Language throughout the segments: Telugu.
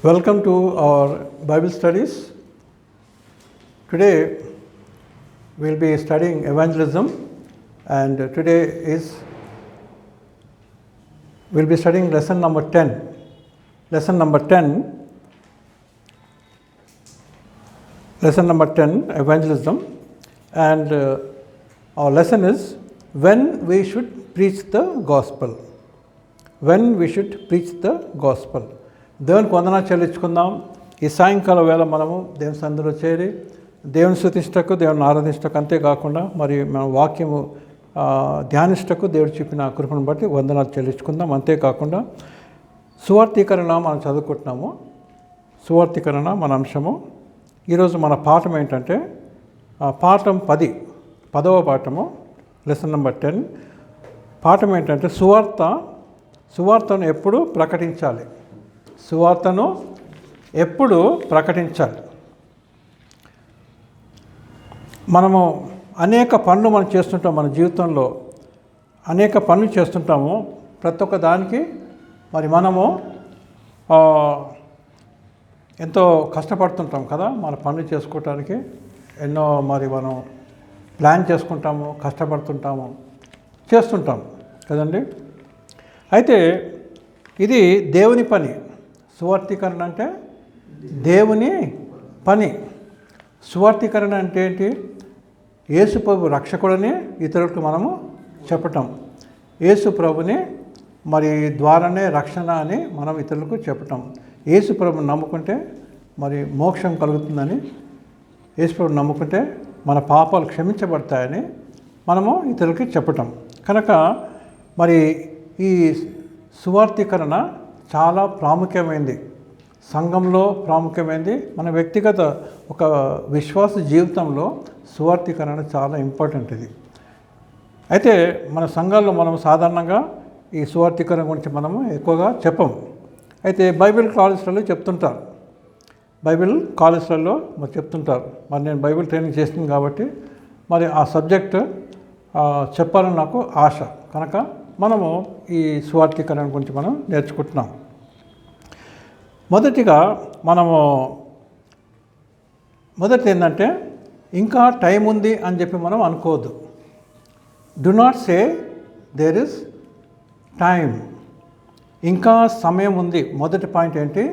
Welcome to our Bible studies. Today we'll be studying evangelism, and we'll be studying lesson number 10. Lesson number 10, evangelism, and our lesson is when we should preach the gospel. దేవునికి వందనాలు చెల్లించుకుందాం. ఈ సాయంకాల వేళ మనము దేవుని సన్నిధిలో చేరి దేవుని స్తుతించుటకు, దేవుని ఆరాధించుటకు, అంతేకాకుండా మరి మన వాక్యము ధ్యానించుటకు దేవుడు చూపిన కృపను బట్టి వందనాలు చెల్లించుకుందాం. అంతేకాకుండా సువార్తీకరణ మనం చదువుకుంటున్నాము. సువార్తీకరణ మన అంశము. ఈరోజు మన పాఠం ఏంటంటే పాఠం 10వ పాఠము, లెసన్ నెంబర్ 10. పాఠం ఏంటంటే సువార్తను ఎప్పుడు ప్రకటించాలి. మనము అనేక పనులు మనం చేస్తుంటాం. మన జీవితంలో అనేక పనులు చేస్తుంటాము. ప్రతి ఒక్క దానికి మరి మనము ఎంతో కష్టపడుతుంటాం కదా. మన పనులు చేసుకోవటానికి ఎన్నో మరి మనం ప్లాన్ చేసుకుంటాము, కష్టపడుతుంటాము, చేస్తుంటాం కదండి. అయితే ఇది దేవుని పని. సువార్తీకరణ అంటే దేవుని పని. సువార్తీకరణ అంటే ఏంటి? యేసు ప్రభు రక్షకుడిని ఇతరులకు మనము చెప్పటం. యేసు ప్రభుని మరి ద్వారానే రక్షణ అని మనం ఇతరులకు చెప్పటం. యేసు ప్రభుని నమ్ముకుంటే మరి మోక్షం కలుగుతుందని, యేసు ప్రభుని నమ్ముకుంటే మన పాపాలు క్షమించబడతాయని మనము ఇతరులకి చెప్పటం. కనుక మరి ఈ సువార్తీకరణ చాలా ప్రాముఖ్యమైనది, సంఘంలో ప్రాముఖ్యమైనది. మన వ్యక్తిగత ఒక విశ్వాస జీవితంలో సువార్తీకరణ చాలా ఇంపార్టెంట్ ఇది. అయితే మన సంఘాల్లో మనం సాధారణంగా ఈ సువార్తీకరణ గురించి మనము ఎక్కువగా చెప్పము. అయితే బైబిల్ కాలేజ్లలో చెప్తుంటారు. మరి చెప్తుంటారు. మరి నేను బైబిల్ ట్రైనింగ్ చేస్తుంది కాబట్టి మరి ఆ సబ్జెక్ట్ చెప్పాలని నాకు ఆశ. కనుక మనము ఈ సువార్తీకరణ గురించి మనం నేర్చుకుంటున్నాం. మొదటి ఏంటంటే ఇంకా టైం ఉంది అని చెప్పి మనం అనుకోవద్దు. Do not say there is time. ఇంకా సమయం ఉంది. మొదటి పాయింట్ ఏంటి?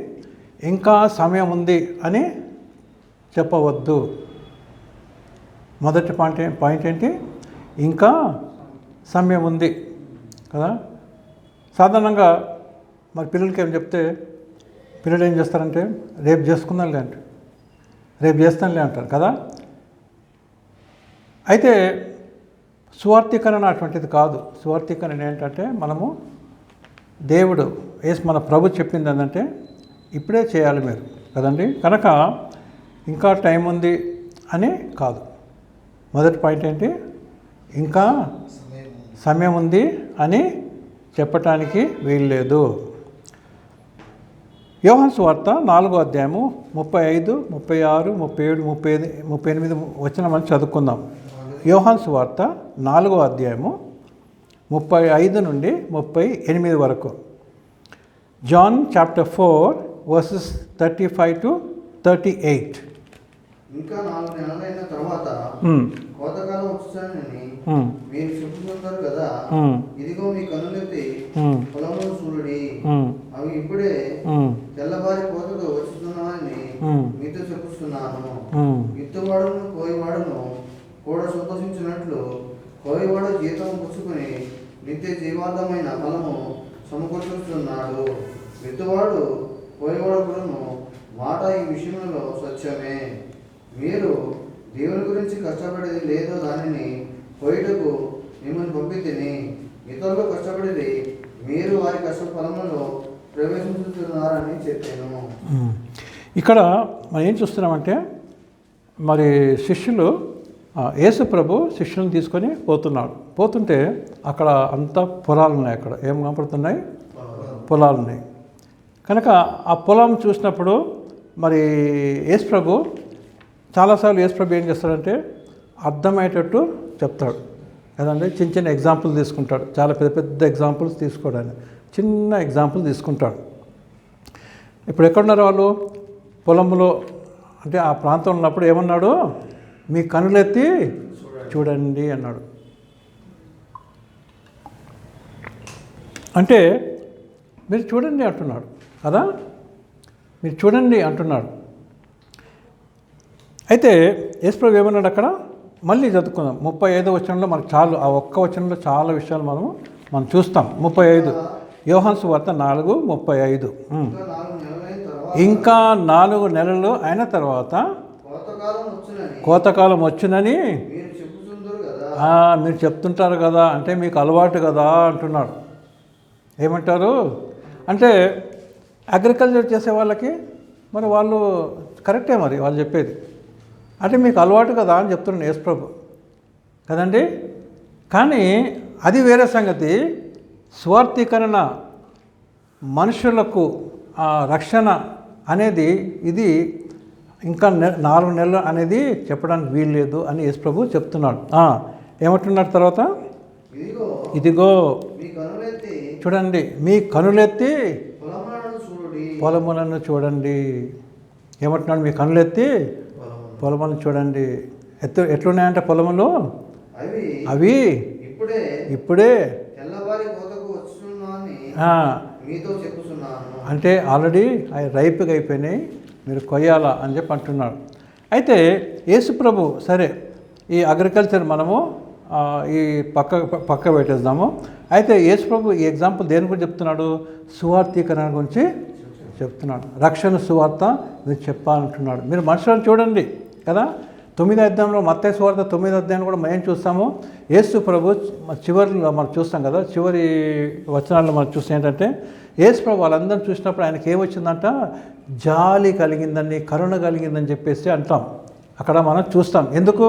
ఇంకా సమయం ఉంది అని చెప్పవద్దు. మొదటి పాయింట్ ఏంటి? ఇంకా సమయం ఉంది కదా. సాధారణంగా మరి పిల్లలకి ఏం చెప్తే పిల్లలు ఏం చేస్తారంటే రేపు చేసుకుందాంలే అంటే, రేపు చేస్తానులే అంటారు కదా. అయితే సువార్తీకరణ అటువంటిది కాదు. సువార్తీకరణ ఏంటంటే మనము మన ప్రభు చెప్పింది ఏంటంటే ఇప్పుడే చేయాలి మీరు కదండి. కనుక ఇంకా టైం ఉంది అని కాదు. మొదటి పాయింట్ ఏంటి? ఇంకా సమయం ఉంది అని చెప్పటానికి వీల్లేదు. యోహాను సువార్త 4వ అధ్యాయము 35, 36, 37, 38 వచనం మనం చదువుకుందాం. యోహాను సువార్త 4వ అధ్యాయము 35 నుండి 38 వరకు. John chapter 4 verses 35 to 38. ఇంకా 4 నెలలైన తర్వాత కోతకాలం వచ్చానని మీరు చెప్పుకుంటారు కదా. ఇదిగో మీ కన్నులెత్తి పొలంలో చూడుడి, అవి ఇప్పుడే తెల్లవారి కోతకు వచ్చుతున్నాయని మీతో చెప్పుస్తున్నాను. విత్తువాడును కోయివాడును కూడా సంతోషించినట్లు కోయివాడు జీతం పుచ్చుకుని నిత్య జీవార్థమైన ఫలము సమకూర్చుతున్నాడు. విత్తువాడు కోయివాడును మాట ఈ విషయంలో సత్యమే. మీరు దేవుని గురించి కష్టపడేది లేదో దానిని కోయుటకు మిమ్మల్ని పంపితిని. ఇతరులు కష్టపడేది మీరు వారి కష్ట ఫలములో ప్రవేశించుతున్నారని చెప్పాను. ఇక్కడ మనం ఏం చూస్తున్నామంటే మరి శిష్యులు యేసు ప్రభు శిష్యులను తీసుకొని పోతుంటే అక్కడ అంతా పొలాలు ఉన్నాయి. అక్కడ ఏం కనపడుతున్నాయి? పొలాలు ఉన్నాయి. కనుక ఆ పొలం చూసినప్పుడు మరి యేసు ప్రభు చాలాసార్లు ఏం చేస్తాడంటే అర్థమయ్యేటట్టు చెప్తాడు కదండి. చిన్న ఎగ్జాంపుల్ తీసుకుంటాడు. చాలా పెద్ద ఎగ్జాంపుల్స్ తీసుకోవడానికి చిన్న ఎగ్జాంపుల్ తీసుకుంటాడు. ఇప్పుడు ఎక్కడున్నారు వాళ్ళు? పొలంలో, అంటే ఆ ప్రాంతంలో ఉన్నప్పుడు ఏమన్నాడు? మీ కనులెత్తి చూడండి అన్నాడు. అంటే మీరు చూడండి అంటున్నాడు కదా, మీరు చూడండి అంటున్నాడు. అయితే యేసుప్రభు ఏమన్నాడు అక్కడ? మళ్ళీ చదువుకుందాం. 35వ వచనంలో మనకు చాలు, ఆ ఒక్క వచనంలో చాలా విషయాలు మనం చూస్తాం. 35 యోహాను సువార్త 4:35. ఇంకా 4 నెలలు అయిన తర్వాత కోతకాలం వచ్చునని మీరు చెప్తుంటారు కదా, అంటే మీకు అలవాటు కదా అంటున్నాడు. ఏమంటారు అంటే అగ్రికల్చర్ చేసే వాళ్ళకి మరి వాళ్ళు కరెక్టే, మరి వాళ్ళు చెప్పేది అంటే మీకు అలవాటు కదా అని చెప్తున్నాడు యేసుప్రభు కదండి. కానీ అది వేరే సంగతి. స్వార్థీకరణ, మనుషులకు రక్షణ అనేది ఇది ఇంకా 4 నెలలు అనేది చెప్పడానికి వీల్లేదు అని యేసుప్రభు చెప్తున్నాడు. ఏమంటున్నాడు తర్వాత? ఇదిగో చూడండి, మీ కనులెత్తి పొలములను చూడండి. ఏమంటున్నాడు? మీ కనులెత్తి పొలములను చూడండి. ఎట్లున్నాయంటే పొలములు అవి ఇప్పుడే అంటే ఆల్రెడీ అవి రైప్గా అయిపోయినాయి, మీరు కొయ్యాలా అని చెప్పి అంటున్నాడు. అయితే యేసుప్రభు సరే ఈ అగ్రికల్చర్ మనము ఈ పక్క పెట్టేద్దాము. అయితే యేసుప్రభు ఈ ఎగ్జాంపుల్ దేని గురించి చెప్తున్నాడు? సువార్థీకరణ గురించి చెప్తున్నాడు. రక్షణ సువార్త మీరు చెప్పాలంటున్నాడు. మీరు మనుషులను చూడండి కదా. 9వ అధ్యాయంలో మత్తయి సువార్త 9వ అధ్యాయం కూడా మేము చూస్తాము. యేసు ప్రభు చివరిలో మనం చూస్తాం కదా, చివరి వచనాల్లో మనం చూస్తే ఏంటంటే యేసు ప్రభు వాళ్ళందరినీ చూసినప్పుడు ఆయనకి ఏమొచ్చిందంట? జాలి కలిగిందని, కరుణ కలిగిందని చెప్పేసి అంటాం. అక్కడ మనం చూస్తాం. ఎందుకు?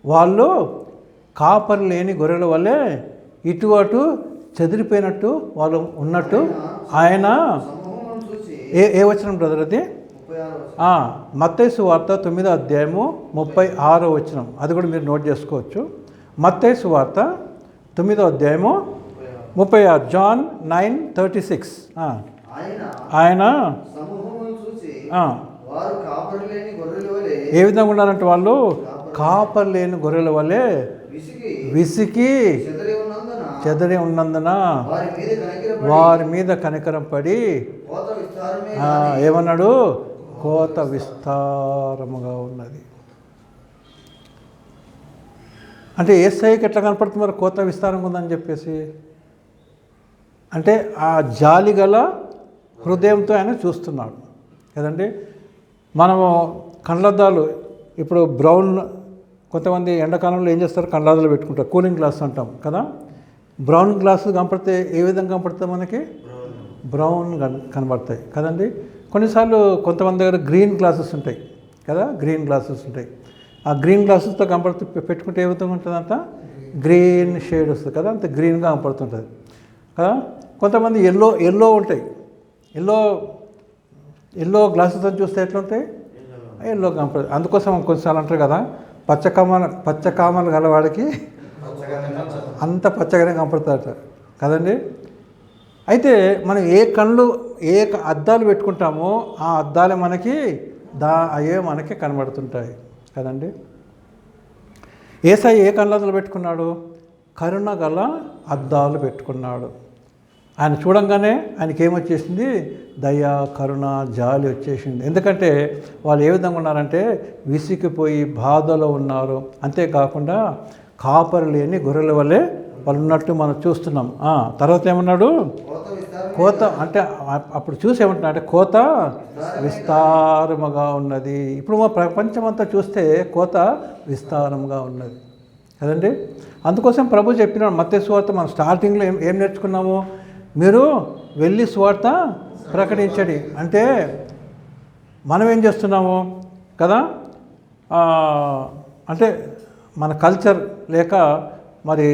వాళ్ళు కాపరి లేని గొర్రెల వల్లే ఇటు అటు చెదిరిపోయినట్టు వాళ్ళు ఉన్నట్టు ఆయన ఏ వచనం బ్రదర్ అది? మత్తయి సువార్త 9వ అధ్యాయము 36వ వచనం. అది కూడా మీరు నోట్ చేసుకోవచ్చు. మత్తయి సువార్త 9వ అధ్యాయము 36, జాన్ 9:36. ఆయన ఏ విధంగా ఉన్నారంటే వాళ్ళు కాపరి లేని గొర్రెల వల్లే విసికి చెదరి ఉన్నందున వారి మీద కనికరం పడి ఏమన్నాడు? కోత విస్తారముగా ఉన్నది. అంటే యేసయ్యకి ఎట్లా కనపడుతుంది మరి కోత విస్తారంగా ఉందని చెప్పేసి? అంటే ఆ జాలి గల హృదయంతో ఆయన చూస్తున్నాడు కదండి. మనము కళ్ళద్దాలు ఇప్పుడు బ్రౌన్, కొంతమంది ఎండాకాలంలో ఏం చేస్తారు? కళ్ళద్దాలు పెట్టుకుంటారు, కూలింగ్ గ్లాస్ అంటాం కదా. బ్రౌన్ గ్లాసు కనపడితే ఏ విధంగా కనపడుతుంది మనకి? బ్రౌన్ కనబడతాయి కదండి. కొన్నిసార్లు కొంతమంది దగ్గర గ్రీన్ గ్లాసెస్ ఉంటాయి కదా, గ్రీన్ గ్లాసెస్ ఉంటాయి. ఆ గ్రీన్ గ్లాసెస్తో పెట్టుకుంటే ఏ విధంగా ఉంటుందంట? గ్రీన్ షేడ్ వస్తుంది కదా, అంత గ్రీన్గా కనపడుతుంటుంది కదా. కొంతమంది ఎల్లో ఉంటాయి, ఎల్లో గ్లాసెస్తో చూస్తే ఎట్లా ఉంటాయి? ఎల్లో కనపడుతుంది. అందుకోసం కొన్నిసార్లు అంటారు కదా, పచ్చకామలు గలవాడికి అంత పచ్చగానే కనపడతారట కదండి. అయితే మనం ఏ అద్దాలు పెట్టుకుంటామో ఆ అద్దాలే మనకి అయ్యే మనకి కనబడుతుంటాయి కదండి. యేసయ్య ఏ కళ్ళద్దాలు పెట్టుకున్నాడు? కరుణ గల అద్దాలు పెట్టుకున్నాడు. ఆయన చూడంగానే ఆయనకి ఏమొచ్చేసింది? దయ, కరుణ, జాలి వచ్చేసింది. ఎందుకంటే వాళ్ళు ఏ విధంగా ఉన్నారంటే విసిగిపోయి బాధలో ఉన్నారు. అంతేకాకుండా కాపరి లేని గొర్రెల వల్లే వాళ్ళు ఉన్నట్టు మనం చూస్తున్నాం. తర్వాత ఏమన్నాడు? కోత అంటే అప్పుడు చూసి ఏమంటున్నా అంటే కోత విస్తారముగా ఉన్నది. ఇప్పుడు మా ప్రపంచమంతా చూస్తే కోత విస్తారముగా ఉన్నది కదండి. అందుకోసం ప్రభు చెప్పినాడు మత్తయి సువార్త మనం స్టార్టింగ్లో ఏం నేర్చుకున్నాము? మీరు వెళ్ళి సువార్త ప్రకటించండి. అంటే మనం ఏం చేస్తున్నాము కదా, అంటే మన కల్చర్ లేక మరి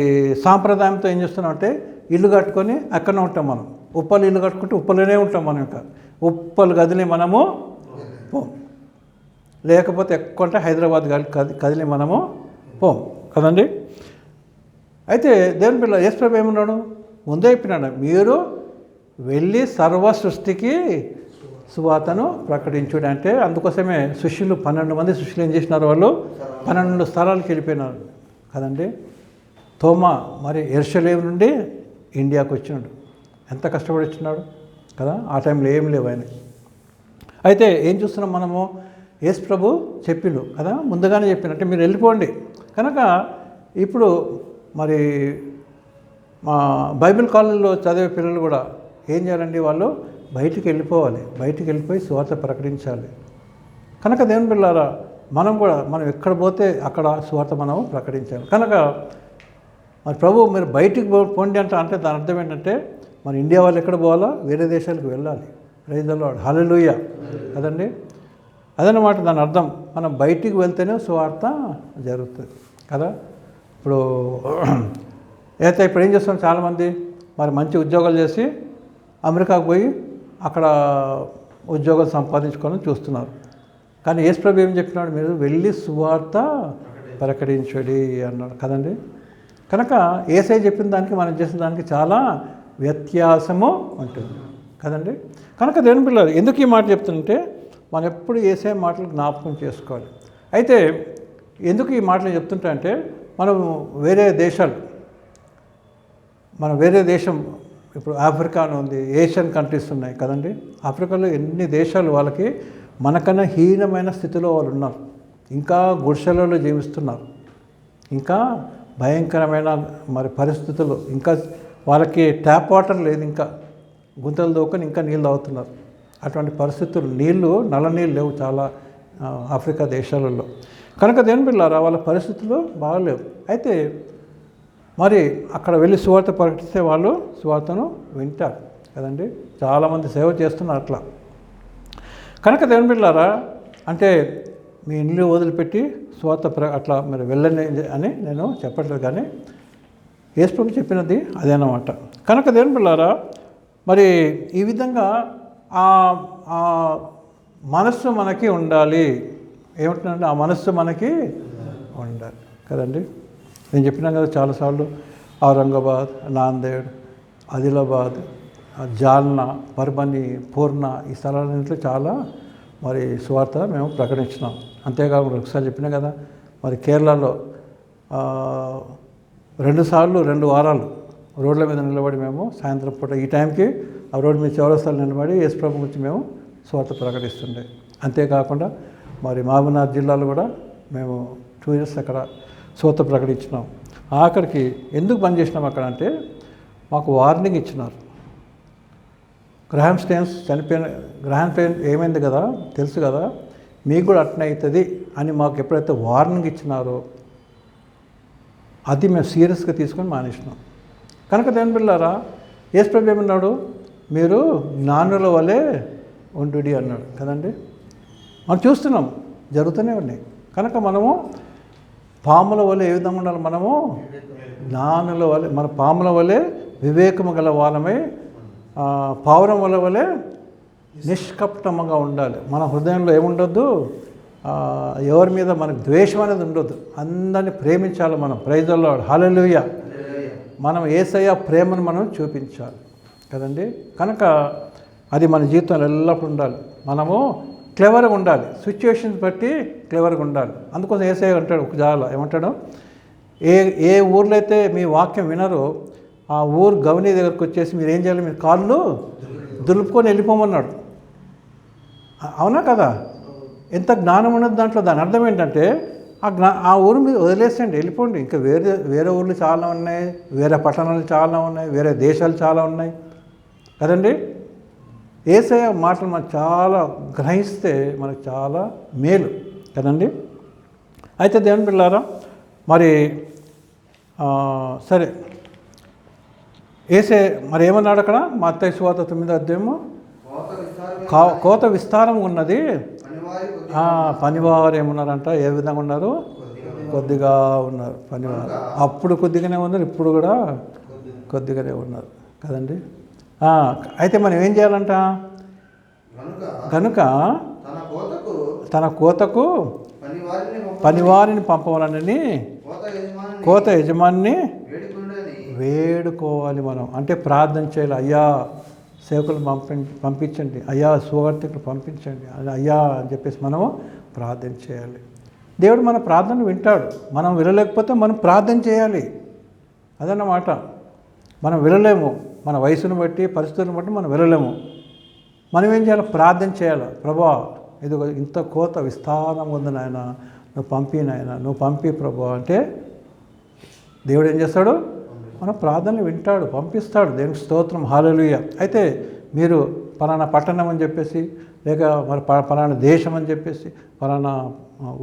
సాంప్రదాయంతో ఏం చేస్తున్నామంటే ఇల్లు కట్టుకొని అక్కడనే ఉంటాం. మనం ఉప్పలు ఇల్లు కట్టుకుంటే ఉప్పలోనే ఉంటాం. మనం ఇంకా ఉప్పలు గదిలి మనము పోం, లేకపోతే ఎక్కువ అంటే హైదరాబాద్ కదిలి మనము పోం కదండి. అయితే దేవుని పిల్ల యేసుప్రభు ఏమన్నాడు? ముందే చెప్పినాడు, మీరు వెళ్ళి సర్వ సృష్టికి సువార్తను ప్రకటించుడు అంటే అందుకోసమే శిష్యులు 12 మంది శిష్యులు ఏం చేసినారు, వాళ్ళు 12 స్థలాలకు వెళ్ళిపోయినారు కదండి. తోమా మరి యెరూషలేము నుండి ఇండియాకు వచ్చినాడు, ఎంత కష్టపడి వచ్చినాడు కదా. ఆ టైంలో ఏం లేవు ఆయన. అయితే ఏం చూస్తున్నాం మనము, యేసు ప్రభు చెప్పిండు కదా, ముందుగానే చెప్పినట్టే మీరు వెళ్ళిపోండి. కనుక ఇప్పుడు మరి మా బైబిల్ కాలేజీలో చదివే పిల్లలు కూడా ఏం చేయాలండి, వాళ్ళు బయటికి వెళ్ళిపోవాలి, బయటికి వెళ్ళిపోయి సువార్త ప్రకటించాలి. కనుక దేవుని పిల్లారా, మనం ఎక్కడ పోతే అక్కడ సువార్త మనం ప్రకటించాలి. కనుక మరి ప్రభు మీరు బయటికి పోండి అంటే దాని అర్థం ఏంటంటే మన ఇండియా వాళ్ళు ఎక్కడ పోవాలో వేరే దేశాలకు వెళ్ళాలి. ప్రైజ్ ది లార్డ్, హల్లెలూయా కదండి. అదనమాట దాని అర్థం. మనం బయటికి వెళ్తేనే సువార్త జరుగుతుంది కదా. ఇప్పుడు ఏం చేస్తాం, చాలామంది మరి మంచి ఉద్యోగాలు చేసి అమెరికాకు పోయి అక్కడ ఉద్యోగాలు సంపాదించుకోవాలని చూస్తున్నారు. కానీ యేసు ప్రభు ఏం చెప్పినాడు, మీరు వెళ్ళి సువార్త ప్రకటించండి అన్నాడు కదండి. కనుక యేసయ్య చెప్పిన దానికి మనం చేసిన దానికి చాలా వ్యత్యాసము ఉంటుంది కదండి. కనుక దేవుని పిల్లలు ఎందుకు ఈ మాట చెప్తుంటే మనం ఎప్పుడు యేసయ్య మాటలు జ్ఞాపకం చేసుకోవాలి. అయితే ఎందుకు ఈ మాటలు చెప్తుంటా అంటే మనం వేరే దేశం ఇప్పుడు ఆఫ్రికా అని ఉంది, ఏషియన్ కంట్రీస్ ఉన్నాయి కదండి. ఆఫ్రికాలో ఎన్ని దేశాలు వాళ్ళకి మనకన్నా హీనమైన స్థితిలో వాళ్ళు ఉన్నారు, ఇంకా గుడిసెలలో జీవిస్తున్నారు, ఇంకా భయంకరమైన మరి పరిస్థితులు, ఇంకా వాళ్ళకి ట్యాప్ వాటర్ లేదు, ఇంకా గుంతలు దోకొని ఇంకా నీళ్ళు తాగుతున్నారు. అటువంటి పరిస్థితులు, నల్ల నీళ్ళు లేవు చాలా ఆఫ్రికా దేశాలలో. కనుక దేని పిల్లారా వాళ్ళ పరిస్థితులు బాగలేవు. అయితే మరి అక్కడ వెళ్ళి సువార్త ప్రకటిస్తే వాళ్ళు సువార్తను వింటారు కదండి. చాలామంది సేవ చేస్తున్నారు అట్లా. కనుక దేవుని బిడ్డలారా, అంటే మీ ఇల్లు వదిలిపెట్టి సువార్త అట్లా మీరు వెళ్ళండి అని నేను చెప్పట్లేదు, కానీ యేసు ప్రభు చెప్పినది అదేనమాట. కనుక దేవుని బిడ్డలారా, మరి ఈ విధంగా ఆ మనస్సు మనకి ఉండాలి. ఏమంటున్నానంటే ఆ మనస్సు మనకి ఉండాలి కదండి. నేను చెప్పినాను కదా చాలాసార్లు, ఔరంగాబాద్, నాందేడ్, ఆదిలాబాద్, జాల్నా, పర్బని, పూర్ణ ఈ స్థలాలన్నింటిలో చాలా మరి సువార్త మేము ప్రకటించినాం. అంతేకాకుండా ఒకసారి చెప్పినా కదా, మరి కేరళలో 2 వారాలు రోడ్ల మీద నిలబడి మేము సాయంత్రం పూట ఈ టైంకి ఆ రోడ్డు మీద చౌరస్తాలు నిలబడి యేసు ప్రభు గురించి మేము సువార్త ప్రకటిస్తుండే. అంతేకాకుండా మరి మహబూబ్నగర్ జిల్లాలో కూడా మేము 2 years అక్కడ సువార్త ప్రకటించినాం. ఆఖరికి ఎందుకు బంద్ చేసినాం అక్కడ అంటే మాకు వార్నింగ్ ఇచ్చినారు. గ్రహాం స్టెయిన్ ఏమైంది కదా తెలుసు కదా, మీకు కూడా అట్నే అవుతుంది అని మాకు ఎప్పుడైతే వార్నింగ్ ఇచ్చినారో అది మేము సీరియస్గా తీసుకొని మానేసినాం. కనుక దేవుని బిడ్డలారా, యేసు ప్రభు ఏమన్నాడు, మీరు జ్ఞానుల వలె ఉండుడి అన్నాడు కదండి. మనం చూస్తున్నాం జరుగుతూనే ఉన్నాయి. కనుక మనము పాముల వలె ఏ విధంగా ఉండాలి, మనము జ్ఞానుల వలె, మన పాముల వలె వివేకము గల వాళ్ళమై పావురం వలె నిష్కపటముగా ఉండాలి. మన హృదయంలో ఏముండొద్దు, ఎవరి మీద మనకు ద్వేషం అనేది ఉండొద్దు. అందరినీ ప్రేమించాలి మనం. ప్రైజ్ ది లార్డ్, హల్లెలూయా. మనం యేసయ్య ప్రేమను మనం చూపించాలి కదండి. కనుక అది మన జీవితంలో ఎల్లప్పుడూ ఉండాలి. మనము క్లెవర్గా ఉండాలి, సిచ్యువేషన్స్ బట్టి క్లెవర్గా ఉండాలి. అందుకోసం యేసయ్య అంటాడు ఒక జాల, ఏమంటాడు, ఏ ఊర్లో అయితే మీ వాక్యం వినరో ఆ ఊరు గవని దగ్గరకు వచ్చేసి మీరు ఏం చేయాలి, మీరు కాళ్ళు దులుపుకొని వెళ్ళిపోమన్నాడు. అవునా కదా? ఎంత జ్ఞానం ఉన్నది దాంట్లో. దాని అర్థం ఏంటంటే ఆ ఊరు మీద వదిలేసండి, వెళ్ళిపోండి. ఇంకా వేరే ఊర్లు చాలా ఉన్నాయి, వేరే పట్టణాలు చాలా ఉన్నాయి, వేరే దేశాలు చాలా ఉన్నాయి కదండి. యేసయ్య మాటలు మనకు చాలా గ్రహిస్తే మనకు చాలా మేలు కదండి. అయితే దేవుని పిల్లారా, మరి సరే యేసే మరి ఏమన్నాడు అక్కడ మత్తయి సువార్త 9వ అధ్యాయము, కోత విస్తారం ఉన్నది, పనివారు ఏమున్నారంట, ఏ విధంగా ఉన్నారు, కొద్దిగా ఉన్నారు పనివారు. అప్పుడు కొద్దిగానే ఉన్నారు, ఇప్పుడు కూడా కొద్దిగానే ఉన్నారు కదండి. అయితే మనం ఏం చేయాలంట, కనుక తన కోతకు పనివారిని పంపవాలని కోత యజమానిని వేడుకోవాలి మనం. అంటే ప్రార్థన చేయాలి, అయ్యా సేవకులను పంపించండి, అయ్యా సువార్థికులు పంపించండి అయ్యా అని చెప్పేసి మనము ప్రార్థన చేయాలి. దేవుడు మన ప్రార్థన వింటాడు. మనం వినలేకపోతే మనం ప్రార్థన చేయాలి. అదన్నమాట. మనం వినలేము, మన వయసును బట్టి పరిస్థితులను బట్టి మనం వినలేము. మనం ఏం చేయాలి? ప్రార్థన చేయాలి. ప్రభా ఇది ఇంత కోత విస్తారంగా ఉంది నాయన, నువ్వు పంపి నాయన, నువ్వు పంపి ప్రభా అంటే దేవుడు ఏం చేస్తాడు? మన ప్రార్థనలు వింటాడు, పంపిస్తాడు. దేవునికి స్తోత్రం, హల్లెలూయా. అయితే మీరు పలానా పట్టణం అని చెప్పేసి, లేక మరి పలానా దేశం అని చెప్పేసి, పలానా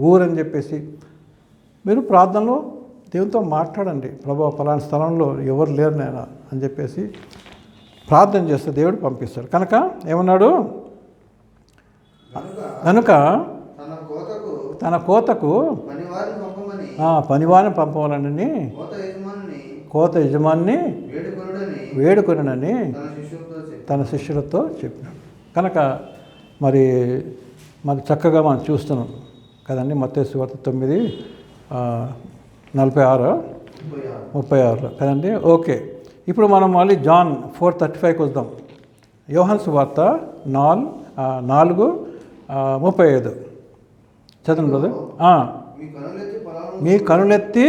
ఊరని చెప్పేసి మీరు ప్రార్థనలో దేవునితో మాట్లాడండి. ప్రభా పలానా స్థలంలో ఎవరు లేరు నాయన అని చెప్పేసి ప్రార్థన చేస్తే దేవుడు పంపిస్తాడు. కనుక ఏమన్నాడు? కనుక తన కోతకు పనివారిని పంపవాలని కోత యజమాని వేడుకొనని తన శిష్యులతో చెప్పినాడు. కనుక మరి చక్కగా మనం చూస్తున్నాం కదండి. మత్తయి సువార్త 9:46 కదండి. ఓకే, ఇప్పుడు మనం మళ్ళీ జాన్ 4:35కి వద్దాం. యోహాను సువార్త 4:35 చదవండి బ్రదర్. మీ కనులెత్తి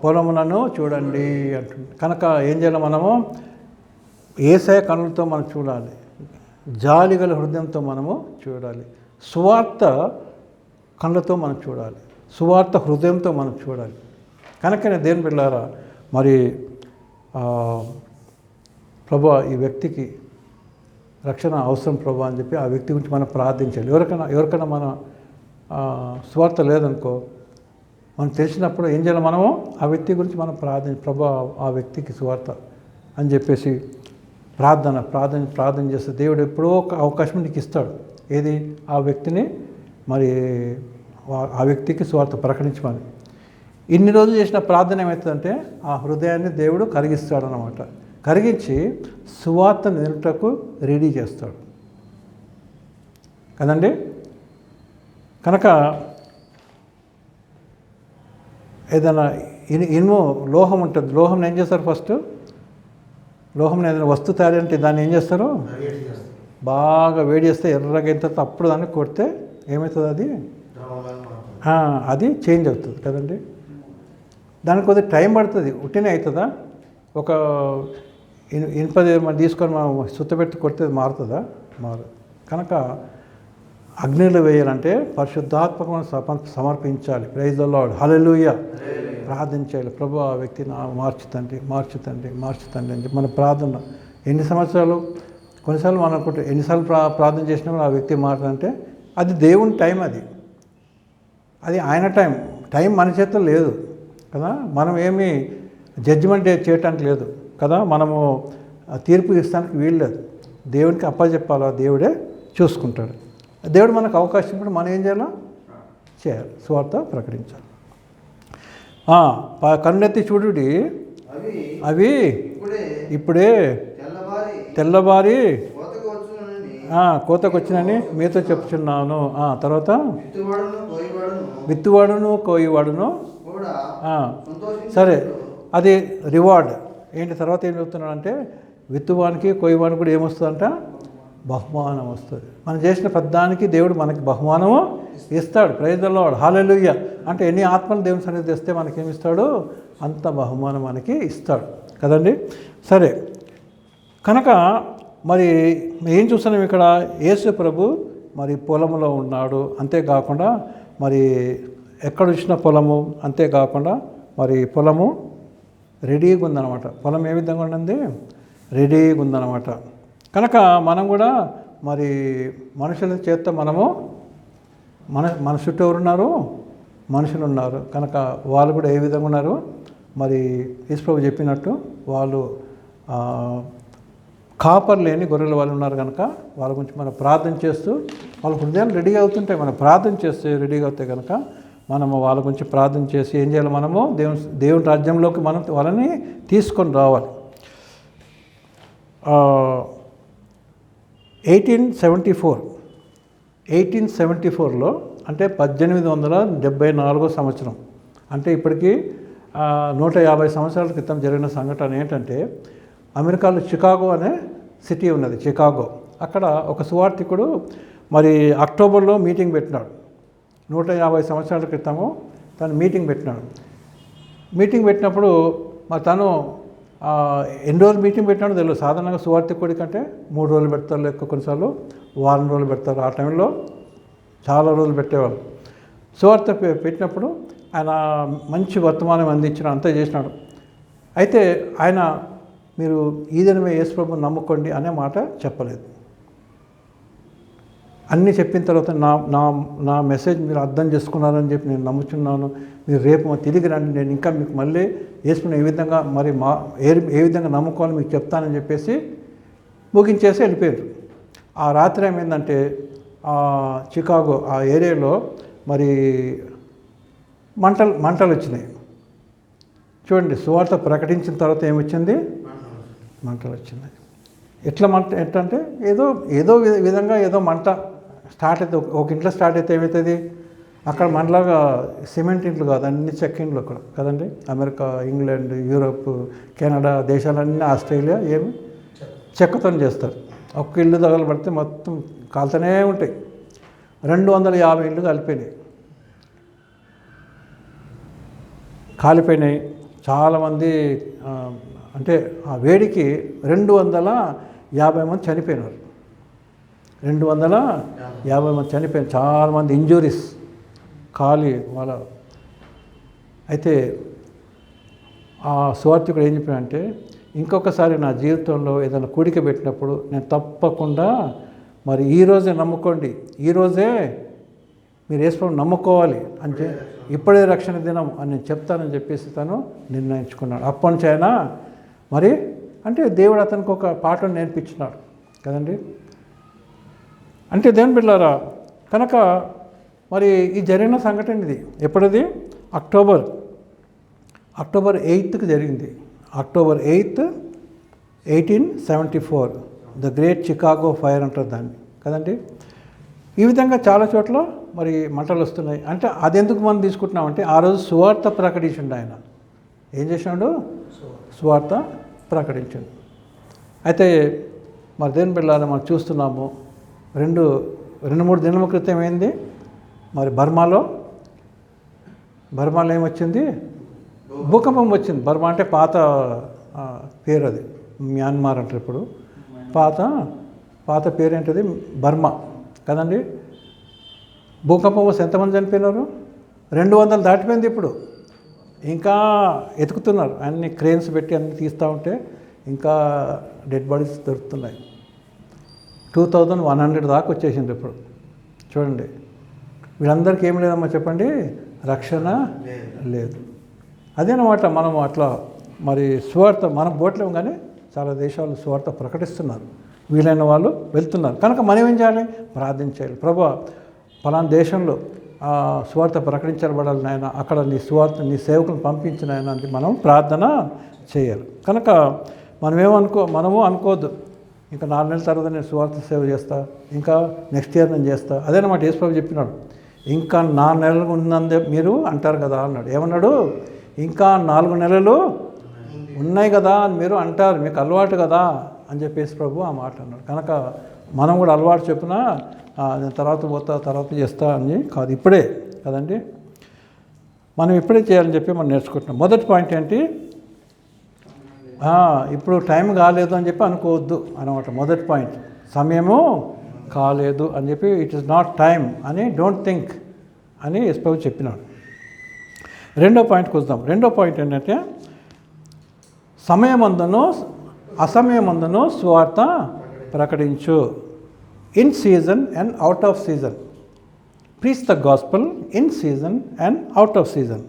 పొలములను చూడండి అంటుంది. కనుక ఏం చేయాలి? మనము యేసయ్య కనులతో మనం చూడాలి, జాలిగల హృదయంతో మనము చూడాలి, సువార్త కళ్ళతో మనం చూడాలి, సువార్త హృదయంతో మనం చూడాలి. కనుకనే దేవుని బిడ్డలారా, మరి ప్రభువా ఈ వ్యక్తికి రక్షణ అవసరం ప్రభు అని చెప్పి ఆ వ్యక్తి గురించి మనం ప్రార్థించాలి. ఎవరికైనా మన సువార్త లేదనుకో, మనం తెలిసినప్పుడు ఏం చేయాలి? మనము ఆ వ్యక్తి గురించి మనం ప్రభు ఆ వ్యక్తికి సువార్త అని చెప్పేసి ప్రార్థన చేస్తే దేవుడు ఎప్పుడో ఒక అవకాశం నీకు ఇస్తాడు. ఏది? ఆ వ్యక్తిని మరి ఆ వ్యక్తికి సువార్త ప్రకటించమని. ఇన్ని రోజులు చేసిన ప్రార్థన ఏమవుతుందంటే ఆ హృదయాన్ని దేవుడు కరిగిస్తాడు అన్నమాట. కరిగించి సువార్త నిలుటకు రెడీ చేస్తాడు కదండి. కనుక ఏదైనా ఇనుము లోహం ఉంటుంది. లోహం ఏం చేస్తారు? ఫస్ట్ లోహం ఏదైనా వస్తువు తయారు అంటే దాన్ని ఏం చేస్తారు? బాగా వేడి చేస్తే ఎర్రగా అయిన తర్వాత అప్పుడు దాన్ని కొడితే ఏమవుతుంది? అది చేంజ్ అవుతుంది కదండి. దానికి కొద్దిగా టైం పడుతుంది. ఉట్టినే అవుతుందా? ఒక ఇనుపది మనం తీసుకొని మనం సుత్తపెట్టి కొడితే మారుతుందా? మారు. కనుక అగ్నిలో వేయాలంటే పరిశుద్ధాత్మకమైన సమర్పించాలి. ప్రైజ్ ద లార్డ్, హల్లెలూయా. ప్రార్థించాలి. ప్రభు ఆ వ్యక్తిని మార్చుతండి అని చెప్పి మన ప్రార్థన. ఎన్ని సంవత్సరాలు, కొన్నిసార్లు మనం అనుకుంటే ఎన్నిసార్లు ప్రార్థన చేసినప్పుడు ఆ వ్యక్తి మారుతుందంటే అది దేవుని టైం, అది ఆయన టైం మన చేతిలో లేదు కదా. మనం ఏమీ జడ్జిమెంట్ చేయటానికి లేదు కదా. మనము తీర్పు ఇస్తానికి వీల్లేదు. దేవునికి అప్పచెప్పాలో దేవుడే చూసుకుంటాడు. దేవుడు మనకు అవకాశం ఇప్పుడు మనం ఏం చేయాలి? సువార్త ప్రకటించాలి. కన్నెత్తి చూడుడి, అవి ఇప్పుడే తెల్లబారి కోతకు వచ్చినని మీతో చెప్తున్నాను. తర్వాత విత్తువాడును కోయివాడును సరే, అది రివార్డ్ ఏంటి? తర్వాత ఏం చెప్తున్నాడు అంటే విత్తువానికి కోయివానికి కూడా ఏమొస్తుందంట? బహుమానం వస్తుంది. మనం చేసిన పెద్దానికి దేవుడు మనకి బహుమానము ఇస్తాడు. ప్రైజ్ ద లార్డ్, హల్లెలూయా. అంటే ఎన్ని ఆత్మలు దేవుని సన్నిధి తెస్తే మనకేమిస్తాడు? అంత బహుమానం మనకి ఇస్తాడు కదండి. సరే, కనుక మరి ఏం చూస్తున్నాం ఇక్కడ? యేసు ప్రభు మరి పొలంలో ఉన్నాడు. అంతేకాకుండా మరి ఎక్కడ వచ్చిన పొలము, అంతేకాకుండా మరి పొలము రెడీగా ఉందన్నమాట. పొలం ఏ విధంగా ఉన్నది? రెడీగా ఉందన్నమాట. కనుక మనం కూడా మరి మనుషుల చేత మనము మన చుట్టూ ఎవరున్నారు? మనుషులు ఉన్నారు. కనుక వాళ్ళు కూడా ఏ విధంగా ఉన్నారు? మరి యేసుప్రభు చెప్పినట్టు వాళ్ళు కాపర్ లేని గొర్రెల వాళ్ళు ఉన్నారు. కనుక వాళ్ళ గురించి మనం ప్రార్థన చేస్తూ వాళ్ళ హృదయాలు రెడీగా అవుతుంటాయి. మనం ప్రార్థన చేస్తే రెడీగా అవుతాయి. కనుక మనము వాళ్ళ గురించి ప్రార్థన చేసి ఏం చేయాలి? మనము దేవుని రాజ్యంలోకి మనం వాళ్ళని తీసుకొని రావాలి. 1874లో అంటే 1874 సంవత్సరం, అంటే ఇప్పటికీ 150 సంవత్సరాల క్రితం జరిగిన సంఘటన ఏంటంటే అమెరికాలో చికాగో అనే సిటీ ఉన్నది చికాగో. అక్కడ ఒక సువార్థికుడు మరి అక్టోబర్లో మీటింగ్ పెట్టినాడు. 150 సంవత్సరాల క్రితము తను మీటింగ్ పెట్టినాడు. మీటింగ్ పెట్టినప్పుడు మరి తను ఎన్ని రోజులు మీటింగ్ పెట్టినాడో తెలియదు. సాధారణంగా సువార్థికుడి కంటే 3 రోజులు పెడతారు, ఎక్కువ కొన్నిసార్లు వారం రోజులు పెడతారు. ఆ టైంలో చాలా రోజులు పెట్టేవాళ్ళు. సువార్త పెట్టినప్పుడు ఆయన మంచి వర్తమానం అందించిన అంతా చేసినాడు. అయితే ఆయన మీరు ఈ దినమే యేసు ప్రభువుని నమ్ముకోండి అనే మాట చెప్పలేదు. అన్నీ చెప్పిన తర్వాత నా మెసేజ్ మీరు అర్థం చేసుకున్నారని చెప్పి నేను నమ్ముచున్నాను, మీరు రేపు తిరిగి రండి, నేను ఇంకా మీకు మళ్ళీ యేసుని ఏ విధంగా మరి ఏ విధంగా నమ్ముకోవాలో మీకు చెప్తానని చెప్పేసి ముగించేసి వెళ్ళిపోయారు. ఆ రాత్రి ఏమైందంటే చికాగో ఆ ఏరియాలో మరి మంటలు వచ్చినాయి. చూడండి, సువార్త ప్రకటించిన తర్వాత ఏమొచ్చింది? మంటలు వచ్చినాయి. ఎట్లా అంటే ఏదో విధంగా ఏదో మంట స్టార్ట్ అయితే, ఒక ఇంట్లో స్టార్ట్ అయితే ఏమవుతుంది? అక్కడ మనలాగా సిమెంట్ ఇంట్లు కాదు, అన్ని చెక్క ఇంట్లు అక్కడ కదండి. అమెరికా, ఇంగ్లాండ్, యూరోప్, కెనడా దేశాలన్నీ, ఆస్ట్రేలియా ఏమి చెక్కతో చేస్తారు. ఒక్క ఇల్లు తగలబడితే మొత్తం కాలుతూనే ఉంటాయి. 250 ఇళ్ళు కాలిపోయినాయి. చాలామంది అంటే ఆ వేడికి 250 మంది చనిపోయినారు. 250 మంది చనిపోయినారు. చాలామంది ఇంజురీస్ కాలి వాళ్ళ. అయితే ఆ సువార్థికుడు ఏం చెప్పాడంటే, ఇంకొకసారి నా జీవితంలో ఏదైనా కూడిక పెట్టినప్పుడు నేను తప్పకుండా మరి ఈరోజే నమ్ముకోండి, ఈరోజే మీరు యేసుని నమ్ముకోవాలి అంటే ఇప్పుడే రక్షణ దినం అని నేను చెప్తానని చెప్పేసి తను నిర్ణయించుకున్నాడు. అప్పటి నుంచి ఆయన మరి అంటే దేవుడు అతనికి ఒక పాటను నేర్పించినాడు కదండి. అంటే దేవుని బిడ్డలారా, కనుక మరి ఈ జరిగిన సంఘటన ఇది ఎప్పుడది? అక్టోబర్ 8th జరిగింది. October 8th, 1874 the great Chicago fire అంటారు దాన్ని కదండి. ఈ విధంగా చాలా చోట్ల మరి మంటలు వస్తున్నాయి. అంటే అది ఎందుకు మనం తీసుకుంటున్నామంటే, ఆ రోజు సువార్త ప్రకటించండి. ఆయన ఏం చేసినాడు? సువార్త ప్రకటించండి. అయితే మరి దేని బిడ్డలారా, మనం చూస్తున్నాము 2-3 దినముల క్రితం ఏంది మరి బర్మాలో ఏమొచ్చింది? భూకంపం వచ్చింది. బర్మా అంటే పాత పేరు, అది మ్యాన్మార్ అంటారు ఇప్పుడు. పాత పేరు ఏంటిది? బర్మా కదండి. భూకంపం వస్తే ఎంతమంది చనిపోయినారు? 200 దాటిపోయింది. ఇప్పుడు ఇంకా ఎతుకుతున్నారు, అన్ని క్రేన్స్ పెట్టి అన్ని తీస్తూ ఉంటే ఇంకా డెడ్ బాడీస్ దొరుకుతున్నాయి. 2100 దాకా వచ్చేసింది ఇప్పుడు. చూడండి, వీళ్ళందరికీ ఏం లేదమ్మా చెప్పండి, రక్షణ లేదు. అదేనమాట మనం అట్లా మరి సువార్త మనం పోవట్లేము, కానీ చాలా దేశాలు సువార్త ప్రకటిస్తున్నారు, వీలైన వాళ్ళు వెళ్తున్నారు. కనుక మనం ఏం చేయాలి? ప్రార్థించాలి. ప్రభువా, పలానా దేశంలో సువార్త ప్రకటించబడాలి నాయన, అక్కడ నీ సువార్త, నీ సేవకులను పంపించిన ఆయన అని మనం ప్రార్థన చేయాలి. కనుక మనము అనుకోవద్దు, ఇంకా 4 నెలల తర్వాత నేను సువార్త సేవ చేస్తా, ఇంకా నెక్స్ట్ ఇయర్ నేను చేస్తా. అదేనమాట యేసు ప్రభు చెప్పినాడు. ఇంకా 4 నెలలు ఉన్నందే మీరు అంటారు కదా అన్నాడు. ఏమన్నాడు? ఇంకా 4 నెలలు ఉన్నాయి కదా అని మీరు అంటారు, మీకు అలవాటు కదా అని చెప్పేసి ప్రభు ఆ మాట అన్నాడు. కనుక మనం కూడా అలవాటు చెప్పినా నేను తర్వాత పోతా, తర్వాత చేస్తా అని కాదు, ఇప్పుడే కదండి. మనం ఇప్పుడే చేయాలని చెప్పి మనం నేర్చుకుంటున్నాం. మొదటి పాయింట్ ఏంటి? ఇప్పుడు టైం కాలేదు అని చెప్పి అనుకోవద్దు అన్నమాట. మొదటి పాయింట్, సమయము కాలేదు అని చెప్పి, ఇట్ ఈస్ నాట్ టైం అని డోంట్ థింక్ అని యేసు ప్రభు చెప్పినాడు. రెండో పాయింట్కి వద్దాం. రెండో పాయింట్ ఏంటంటే, సమయమందును అసమయమందును సువార్త ప్రకటించు. In season and out of season. Preach the gospel in season and out of season.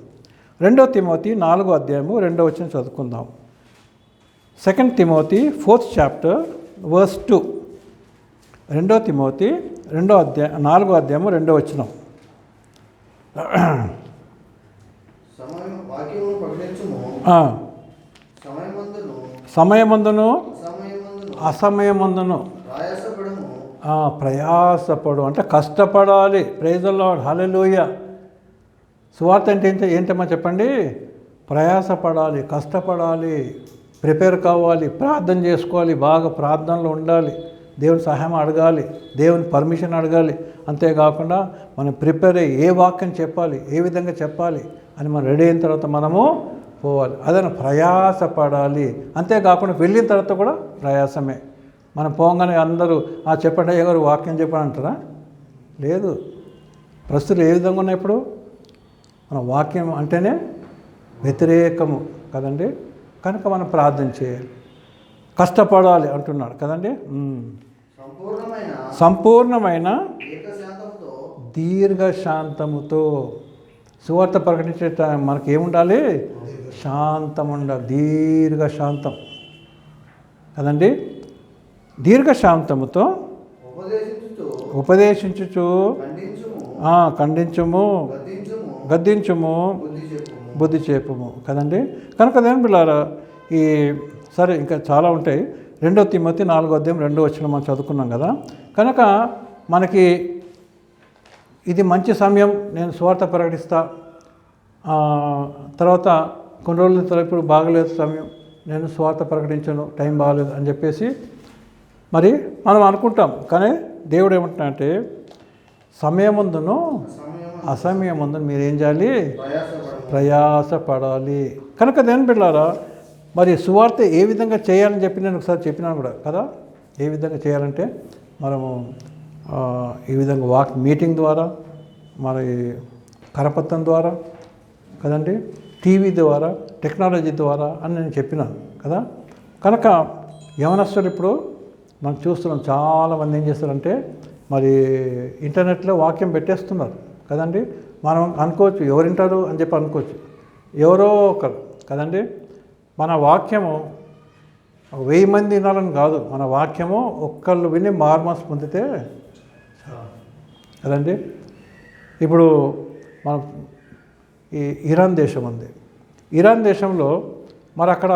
2 Timothy 4వ అధ్యాయము 2వ వచనం చదువుకుందాం. 2 Timothy 4th chapter verse 2. 2 Timothy 4వ అధ్యాయము 2వ వచనం. సమయమందును అసమయమందును ప్రయాసపడు అంటే కష్టపడాలి. ప్రైజ్ ది లార్డ్, హల్లెలూయా. సువార్త అంటే ఏంటమ్మా చెప్పండి? ప్రయాసపడాలి, కష్టపడాలి. ప్రిపేర్ కావాలి, ప్రార్థన చేసుకోవాలి, బాగా ప్రార్థనలో ఉండాలి, దేవుని సహాయం అడగాలి, దేవుని పర్మిషన్ అడగాలి. అంతేకాకుండా మనం ప్రిపేర్ అయ్యి ఏ వాక్యం చెప్పాలి, ఏ విధంగా చెప్పాలి అని మనం రెడీ అయిన తర్వాత మనము పోవాలి. అదన ప్రయాసపడాలి. అంతేకాకుండా వెళ్ళిన తర్వాత కూడా ప్రయాసమే. మనం పోగానే అందరూ చెప్పండి అయ్య గారు వాక్యం చెప్పండి అంటారా? లేదు. ప్రస్తుతం ఏ విధంగా ఉన్నాయి ఇప్పుడు? మన వాక్యం అంటేనే వ్యతిరేకము కదండి. కనుక మనం ప్రార్థన చేయాలి, కష్టపడాలి అంటున్నాడు కదండి. సంపూర్ణమైన దీర్ఘశాంతముతో సువార్త ప్రకటించే మనకి ఏముండాలి? శాంతం ఉండాలి, దీర్ఘశాంతం కదండి. దీర్ఘశాంతముతో ఉపదేశించుచు ఖండించుము, గద్దించుము, బుద్ధి చెప్పుము కదండి. కనుక దేని పిల్లారా ఈ సరే ఇంకా చాలా ఉంటాయి. 2 తిమోతి 4:2 మనం చదువుకున్నాం కదా. కనుక మనకి ఇది మంచి సమయం, నేను సువార్త ప్రకటిస్తా, తర్వాత కొన్ని రోజుల తర్వాత ఇప్పుడు బాగలేదు సమయం, నేను సువార్త ప్రకటించను, టైం బాగలేదు అని చెప్పేసి మరి మనం అనుకుంటాం. కానీ దేవుడు ఏమంటున్నాడంటే సమయముందును అసమయముందును మీరేం చేయాలి? ప్రయాసపడాలి. కనుక దేని బిడ్డలారా మరి సువార్త ఏ విధంగా చేయాలని చెప్పి నేను ఒకసారి చెప్పినాను కూడా కదా. ఏ విధంగా చేయాలంటే మనము ఈ విధంగా మీటింగ్ ద్వారా, మరి కరపత్రం ద్వారా కదండి, టీవీ ద్వారా, టెక్నాలజీ ద్వారా అని నేను చెప్పినాను కదా. కనుక యవనస్తులు ఇప్పుడు మనం చూస్తున్నాం, చాలామంది ఏం చేస్తారంటే మరి ఇంటర్నెట్లో వాక్యం పెట్టేస్తున్నారు కదండి. మనం అనుకోవచ్చు ఎవరు వింటారు అని చెప్పి అనుకోవచ్చు, ఎవరో ఒకరు కదండి. మన వాక్యము 1000 మంది వినాలని కాదు, మన వాక్యము ఒక్కళ్ళు విని మార్మస్ పొందితే కదండి. ఇప్పుడు మన ఈ ఇరాన్ దేశం ఉంది. ఇరాన్ దేశంలో మరి అక్కడ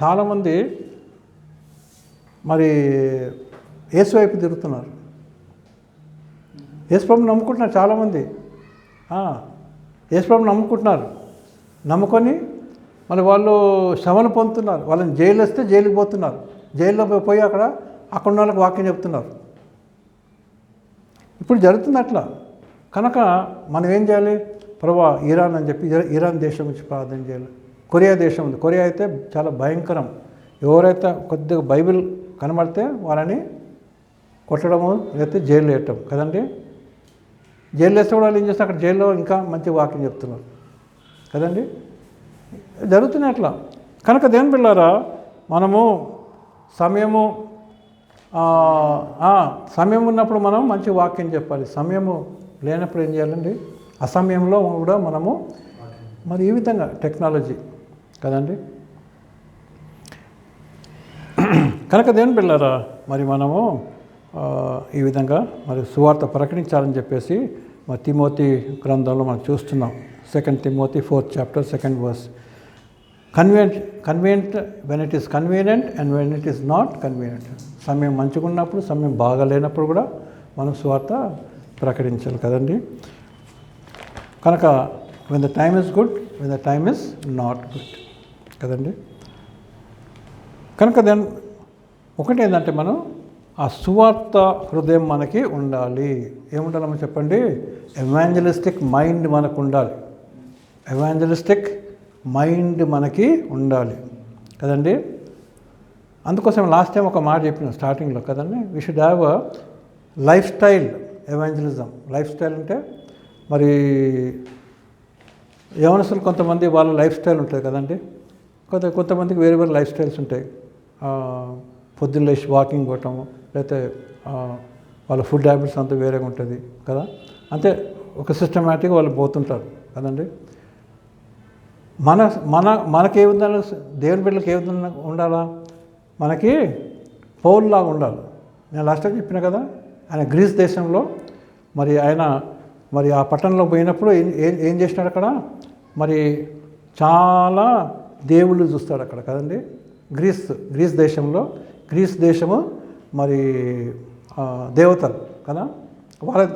చాలామంది మరి యేసు వైపు తిరుగుతున్నారు, యేసుప్రభుని నమ్ముకుంటున్నారు. చాలామంది యేసుప్రభుని నమ్ముకొని మరి వాళ్ళు శ్రమను పొందుతున్నారు. వాళ్ళని జైలు వస్తే జైలుకి పోతున్నారు, జైల్లో పోయి అక్కడ ఉన్న వాళ్ళకి వాక్యం చెప్తున్నారు. ఇప్పుడు జరుగుతుంది అట్లా. కనుక మనం ఏం చేయాలి? ప్రభా ఇరాన్ అని చెప్పి ఇరాన్ దేశం నుంచి ప్రార్థన చేయాలి. కొరియా దేశం ఉంది, కొరియా అయితే చాలా భయంకరం. ఎవరైతే కొద్దిగా బైబిల్ కనబడితే వాళ్ళని కొట్టడము లేకపోతే జైల్లో వేయటం కదండి. జైల్లో వేస్తే కూడా వాళ్ళు ఏం చేస్తారు, అక్కడ జైల్లో ఇంకా మంచి వాక్యం చెప్తున్నారు కదండి. జరుగుతున్నాయి అట్లా. కనుక దేని పిల్లారా మనము సమయం ఉన్నప్పుడు మనం మంచి వాక్యం చెప్పాలి. సమయము లేనప్పుడు ఏం చేయాలండి? అసమయంలో కూడా మనము మరి ఈ విధంగా టెక్నాలజీ కదండి. కనుక దేని పిల్లారా మరి మనము ఈ విధంగా మరి సువార్త ప్రకటించాలని చెప్పేసి మరి తిమోతి గ్రంథంలో మనం చూస్తున్నాం. 2 Timothy 4th chapter 2nd verse. Convenient when it is convenient and when it is not convenient. సమయం మంచిగా ఉన్నప్పుడు, సమయం బాగా లేనప్పుడు కూడా మనం సువార్త ప్రకటించాలి కదండి. కనుక when the time is good, when the time is not good కదండి. కనుక దెన్ ఒకటి ఏంటంటే మనం ఆ సువార్త హృదయం మనకి ఉండాలి. ఏముండాలమ్మా చెప్పండి? ఎవాంజలిస్టిక్ మైండ్ మనకు ఉండాలి. ఎవాంజలిస్టిక్ మైండ్ మనకి ఉండాలి కదండి. అందుకోసం లాస్ట్ టైం ఒక మాట చెప్పిన స్టార్టింగ్లో కదండి, we should have a life style evangelism. Life style అంటే మరి యవనస్తులు కొంతమంది వాళ్ళ లైఫ్ స్టైల్ ఉంటుంది కదండి. కొంతమందికి వేరే వేరే లైఫ్ స్టైల్స్ ఉంటాయి. పొద్దున్న లేచి వాకింగ్ పోవటము, లేకపోతే వాళ్ళ ఫుడ్ హ్యాబిట్స్ అంతా వేరేగా ఉంటుంది కదా. అంతే ఒక సిస్టమేటిక్గా వాళ్ళు పోతుంటారు కదండి. మనకే విధంగా దేవుని బిడ్డలకు ఏ విధంగా ఉండాలా? మనకి పౌలులాగా ఉండాలి. నేను లాస్ట్ టైం చెప్పిన కదా, ఆయన గ్రీస్ దేశంలో మరి ఆయన మరి ఆ పట్టణంలో పోయినప్పుడు ఏం చేసినాడు అక్కడ? మరి చాలా దేవుళ్ళు చూస్తాడు అక్కడ కదండి. గ్రీస్ దేశము మరి దేవతలు కదా,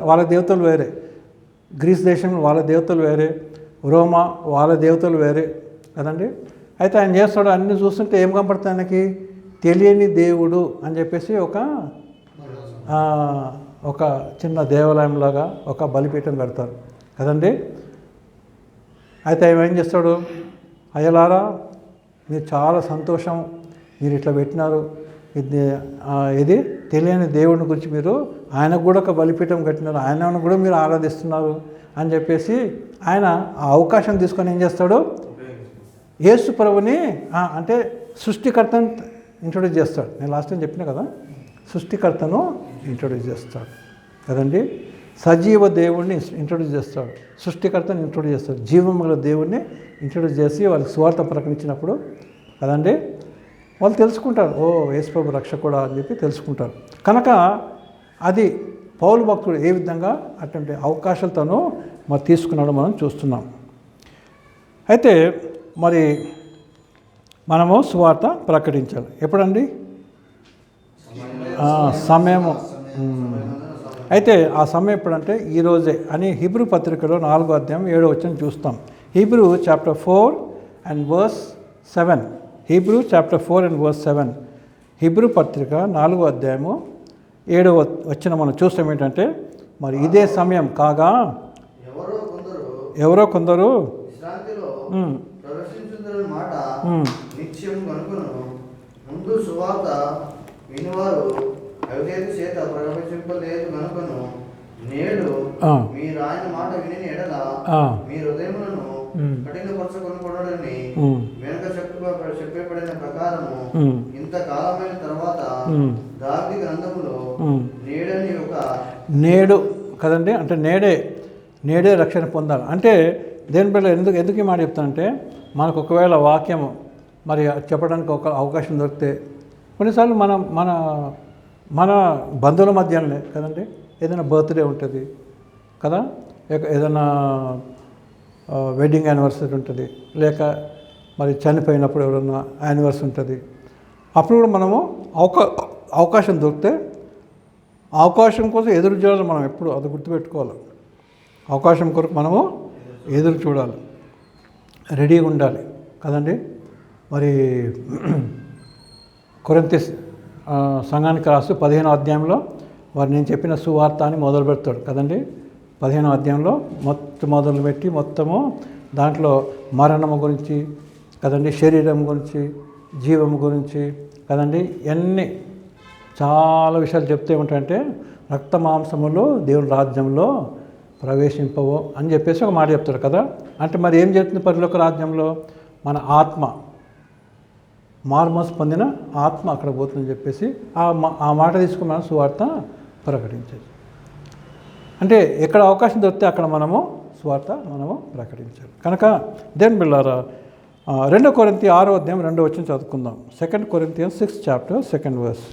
వాళ్ళ దేవతలు వేరే. గ్రీస్ దేశంలో వాళ్ళ దేవతలు వేరే, రోమా వాళ్ళ దేవతలు వేరే కదండి. అయితే ఆయన చేస్తాడు, అన్నీ చూస్తుంటే ఏం కనపడుతుంది ఆయనకి? తెలియని దేవుడు అని చెప్పేసి ఒక చిన్న దేవాలయంలాగా ఒక బలిపీఠం కడతారు కదండి. అయితే ఆయన ఏం చేస్తాడు? అయ్యలారా, మీరు చాలా సంతోషం, మీరు ఇట్లా పెట్టినారు, ఇది తెలియని దేవుడిని గురించి మీరు ఆయనకు కూడా ఒక బలిపీఠం కట్టినారు, ఆయనను కూడా మీరు ఆరాధిస్తున్నారు అని చెప్పేసి ఆయన ఆ అవకాశం తీసుకొని ఏం చేస్తాడు? యేసు ప్రభుని అంటే సృష్టికర్తను ఇంట్రొడ్యూస్ చేస్తాడు. నేను లాస్ట్ టైం చెప్పినా కదా, సృష్టికర్తను ఇంట్రొడ్యూస్ చేస్తాడు కదండి. సజీవ దేవుడిని ఇంట్రొడ్యూస్ చేస్తాడు, సృష్టికర్తను ఇంట్రొడ్యూస్ చేస్తాడు, జీవం గల దేవుడిని ఇంట్రొడ్యూస్ చేసి వాళ్ళకి సువార్త ప్రకటించినప్పుడు కదండి వాళ్ళు తెలుసుకుంటారు, ఓ యేసు ప్రభు రక్షకుడా అని చెప్పి తెలుసుకుంటారు. కనుక అది పౌలు భక్తుడు ఏ విధంగా అటువంటి అవకాశాలతోనూ మరి తీసుకున్నాడో మనం చూస్తున్నాం. అయితే మరి మనము సువార్త ప్రకటించాలి. ఎప్పుడండి? సమయము. అయితే ఆ సమయం ఎప్పుడంటే ఈరోజే అని హీబ్రూ పత్రికలో 4వ అధ్యాయం 7వ వచనం చూస్తాం. Hebrew chapter 4 and verse 7. Hebrew chapter 4 and verse 7. Hebrew పత్రిక 4వ అధ్యాయము 7వ వచనం మనం చూస్తాం. ఏంటంటే మరి ఇదే సమయం కాగా ఎవరో కొందరు ముందు సువార్త వినివారు అవిధేయత చేత ప్రవేశింపలేదు కనుకను నేడు మీరు ఆయన మాట విని ఎడల మీ హృదయములను కఠినపరచుకొనకూడదని వెనుక చెప్పబడిన ప్రకారము ఇంతకాలమైన తర్వాత దావీదు గ్రంథములో నేడని ఒక నేడు కదండి, అంటే నేడే రక్షణ పొందాలి. అంటే దేని పిల్లలు ఎందుకు ఈ మాట చెప్తానంటే, మనకు ఒకవేళ వాక్యము మరి చెప్పడానికి ఒక అవకాశం దొరికితే కొన్నిసార్లు మన బంధువుల మధ్యనే కదండి ఏదైనా బర్త్డే ఉంటుంది కదా, ఏదైనా వెడ్డింగ్ యానివర్సరీ ఉంటుంది, లేక మరి చనిపోయినప్పుడు ఎవరైనా యానివర్సరీ ఉంటుంది. అప్పుడు కూడా మనము అవకాశం దొరికితే అవకాశం కోసం ఎదురు చూడాలి. మనం ఎప్పుడు అది గుర్తుపెట్టుకోవాలి. అవకాశం కొరకు మనము ఎదురు చూడాలి, రెడీగా ఉండాలి కదండి. మరి కొరింథీ సంఘానికి రాస్తూ 15వ అధ్యాయంలో వారు నేను చెప్పిన సువార్త అని మొదలు పెడతాడు కదండి. 15వ అధ్యాయంలో మొదలుపెట్టి మొత్తము దాంట్లో మరణము గురించి కదండి, శరీరం గురించి, జీవము గురించి కదండి, ఇవన్నీ చాలా విషయాలు చెప్తే ఏమిటంటే రక్త మాంసములు దేవుని రాజ్యంలో ప్రవేశింపవు అని చెప్పేసి ఒక మాట చెప్తాడు కదా. అంటే మరి ఏం చెప్తుంది పరలోక రాజ్యంలో? మన ఆత్మ, మార్మోస్ పొందిన ఆత్మ అక్కడ పోతుందని చెప్పేసి ఆ మాట తీసుకుని మనం సువార్త ప్రకటించేది. అంటే ఎక్కడ అవకాశం దొరికితే అక్కడ మనము సువార్త ప్రకటించాలి. కనుక దేవుని బిడ్డలారా, 2 కొరింథీ 6వ అధ్యాయం 2వ వచనం చదువుకుందాం. 2 Corinthians 6 chapter 2nd verse.